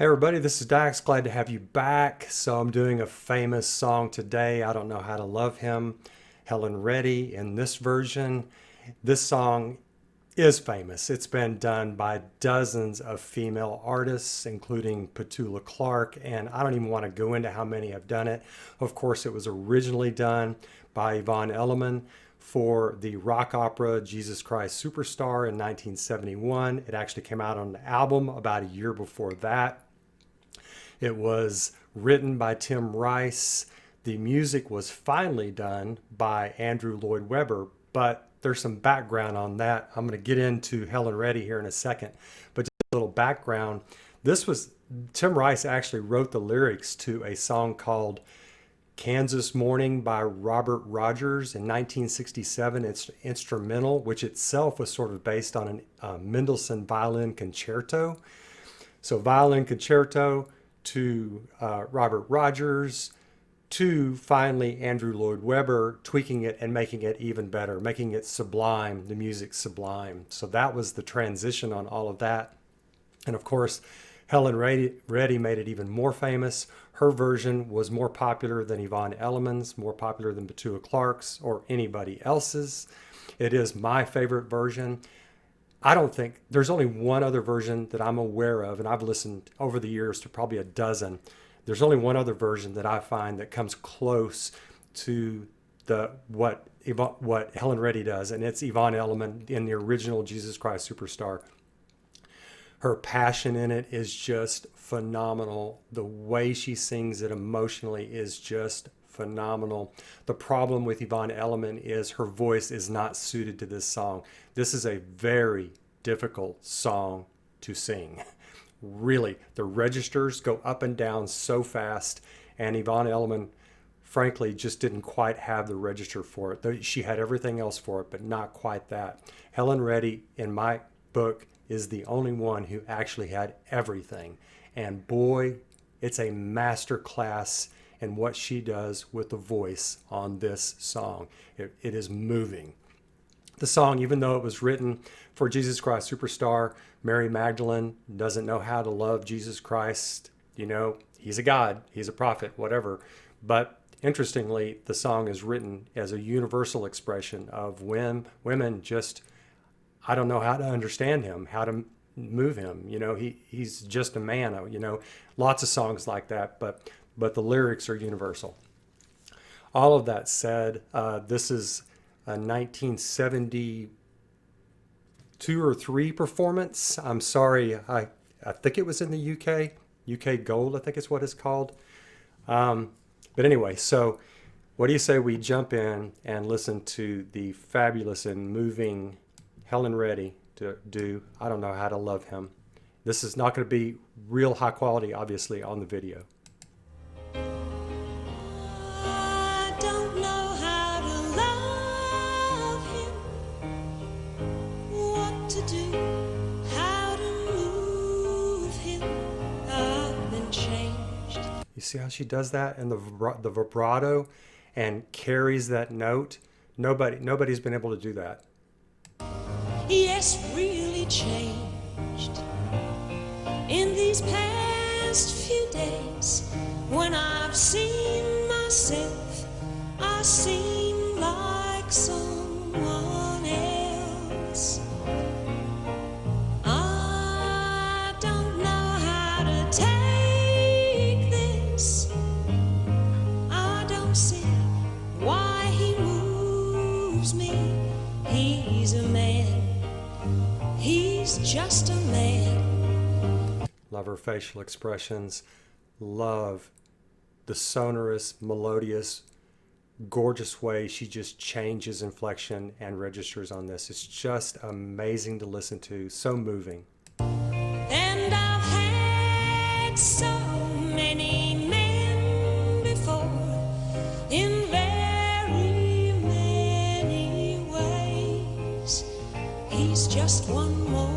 Hey everybody, this is Dax. Glad to have you back. So I'm doing a famous song today. I don't know how to love him. Helen Reddy in this version. This song is famous. It's been done by dozens of female artists, including Petula Clark, and I don't even want to go into how many have done it. Of course, it was originally done by Yvonne Elliman for the rock opera Jesus Christ Superstar in 1971. It actually came out on an album about a year before that. It was written by Tim Rice. The music was finally done by Andrew Lloyd Webber, but there's some background on that. I'm going to get into Helen Reddy here in a second, but just a little background. This was Tim Rice actually wrote the lyrics to a song called Kansas Morning by Robert Rogers in 1967. It's instrumental, which itself was sort of based on a Mendelssohn violin concerto. So violin concerto to Robert Rogers, to finally Andrew Lloyd Webber tweaking it and making it even better, making it sublime, the music sublime. So that was the transition on all of that. And of course, Helen Reddy made it even more famous. Her version was more popular than Yvonne Elliman's, more popular than Petula Clark's or anybody else's. It is my favorite version. I don't think there's only one other version that I'm aware of, and I've listened over the years to probably a dozen. There's only one other version that I find that comes close to what Helen Reddy does, and it's Yvonne Elliman in the original Jesus Christ Superstar. Her passion in it is just phenomenal. The way she sings it emotionally is just phenomenal. The problem with Yvonne Elliman is her voice is not suited to this song. This is a very difficult song to sing. Really, the registers go up and down so fast, and Yvonne Elliman, frankly, just didn't quite have the register for it. She had everything else for it, but not quite that. Helen Reddy, in my book, is the only one who actually had everything. And boy, it's a master class in what she does with the voice on this song. It is moving. The song, even though it was written for Jesus Christ Superstar, Mary Magdalene doesn't know how to love Jesus Christ. You know, he's a God, he's a prophet, whatever. But interestingly, the song is written as a universal expression of when women just, I don't know how to understand him, how to move him. You know, he's just a man. You know, lots of songs like that, but the lyrics are universal. All of that said, this is a 1972 or 3 performance. I'm sorry, I think it was in the UK. UK Gold, I think is what it's called. But anyway, so what do you say we jump in and listen to the fabulous and moving Helen Reddy to do I Don't Know How to Love Him. This is not going to be real high quality, obviously, on the video. I don't know how to love him, what to do, how to move him. I've been changed. You see how she does that and the vibrato and carries that note? Nobody's been able to do that. Yes, really changed in these past few days. When I've seen myself, I seem like someone else. I don't know how to take this. I don't see why he moves me. He's a man. He's just a man. Love her facial expressions. Love the sonorous, melodious, gorgeous way she just changes inflection and registers on this. It's just amazing to listen to. So moving. And I've had so many men before in very many ways. He's just one more.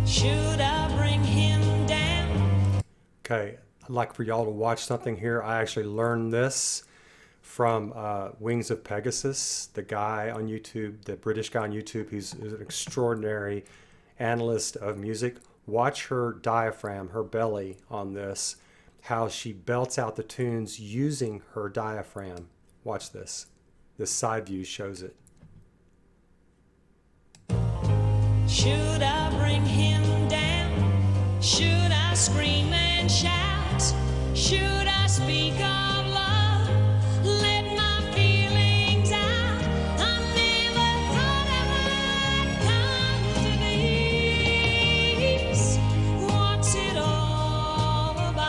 Should I bring him down? Okay, I'd like for y'all to watch something here. I actually learned this from Wings of Pegasus, the guy on YouTube, the British guy on YouTube. He's an extraordinary analyst of music. Watch her diaphragm, her belly on this, how she belts out the tunes using her diaphragm. Watch this. This side view shows it. Should I bring him down? Should I scream and shout? Should I speak of love? Let my feelings out. I never thought I'd come to this. What's it all about?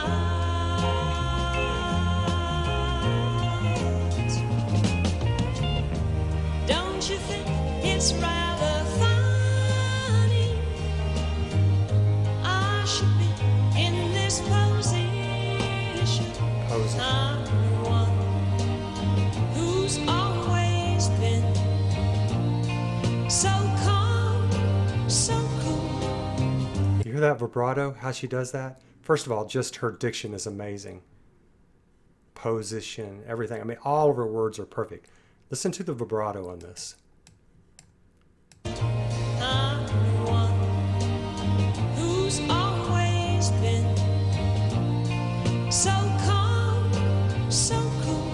Don't you think it's rather funny? I should be in this position. Posing. I'm the one who's always been so calm, so cool. You hear that vibrato? How she does that? First of all, just her diction is amazing. Position, everything. I mean, all of her words are perfect. Listen to the vibrato on this. I'm the one who's always been so calm, so cool.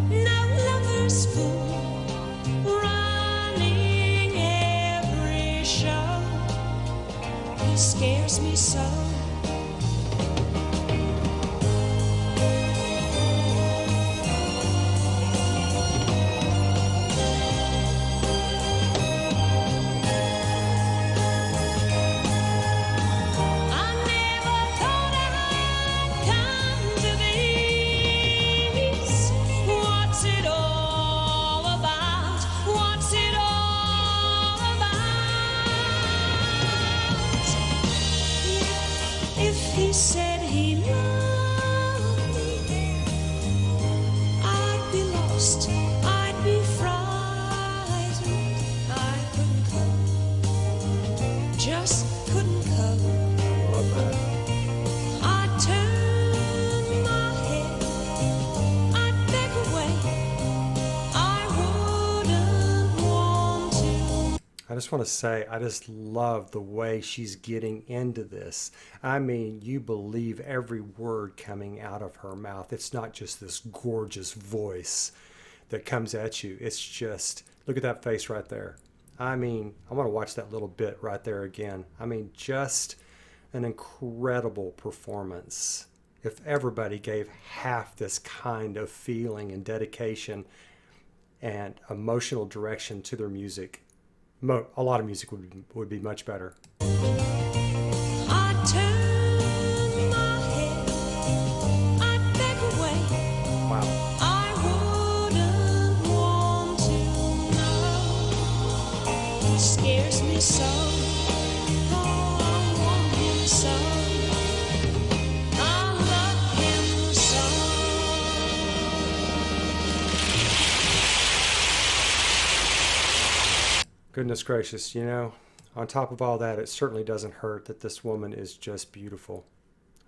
No lover's fool, running every show. He scares me so. I never thought I'd come to this. What's it all about? What's it all about? If he said he loved me, I'd be lost, I'd be frightened. I couldn't cope, just couldn't cope. Love that. I'd turn my head, I'd back away. I wouldn't want to. I just want to say, I just love the way she's getting into this. I mean, you believe every word coming out of her mouth. It's not just this gorgeous voice that comes at you. It's just, look at that face right there. I mean, I want to watch that little bit right there again. I mean, just an incredible performance. If everybody gave half this kind of feeling and dedication and emotional direction to their music, a lot of music would be much better. I'd turn my head, I'd back away. Wow. I wouldn't want to know. He scares me so. Oh, I want him so. I love him so. Goodness gracious, you know, on top of all that, it certainly doesn't hurt that this woman is just beautiful.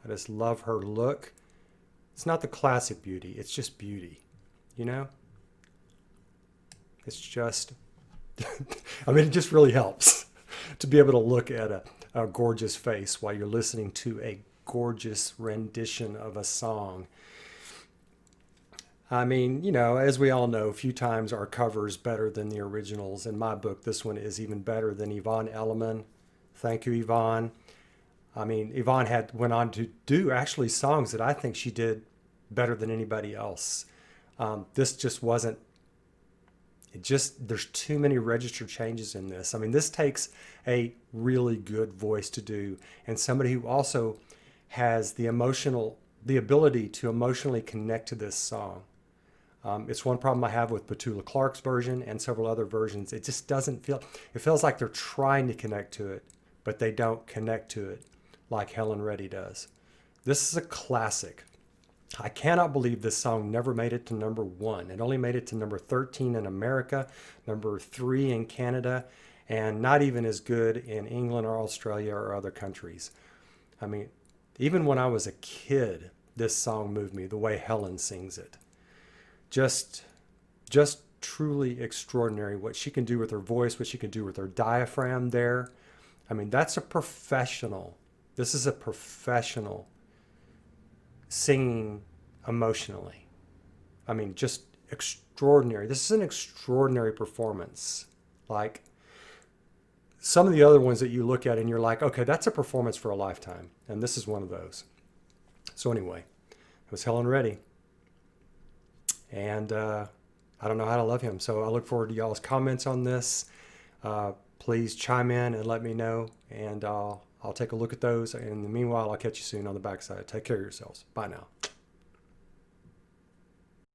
I just love her look. It's not the classic beauty, it's just beauty, you know? It's just, I mean, it just really helps to be able to look at a gorgeous face while you're listening to a gorgeous rendition of a song. I mean, you know, as we all know, few times are covers better than the originals. In my book, this one is even better than Yvonne Elliman. Thank you, Yvonne. I mean, Yvonne went on to do actually songs that I think she did better than anybody else. This just wasn't, there's too many register changes in this. I mean, this takes a really good voice to do, and somebody who also has the ability to emotionally connect to this song. It's one problem I have with Petula Clark's version and several other versions. It just doesn't feel, it feels like they're trying to connect to it, but they don't connect to it like Helen Reddy does. This is a classic. I cannot believe this song never made it to number 1. It only made it to number 13 in America, number 3 in Canada, and not even as good in England or Australia or other countries. I mean, even when I was a kid, this song moved me the way Helen sings it. Just truly extraordinary what she can do with her voice, what she can do with her diaphragm there. I mean, that's a professional. This is a professional singing emotionally. I mean, just extraordinary. This is an extraordinary performance. Like some of the other ones that you look at and you're like, okay, that's a performance for a lifetime. And this is one of those. So anyway, it was Helen Reddy. And I don't know how to love him. So I look forward to y'all's comments on this. Please chime in and let me know. And I'll take a look at those. And in the meanwhile, I'll catch you soon on the backside. Take care of yourselves. Bye now.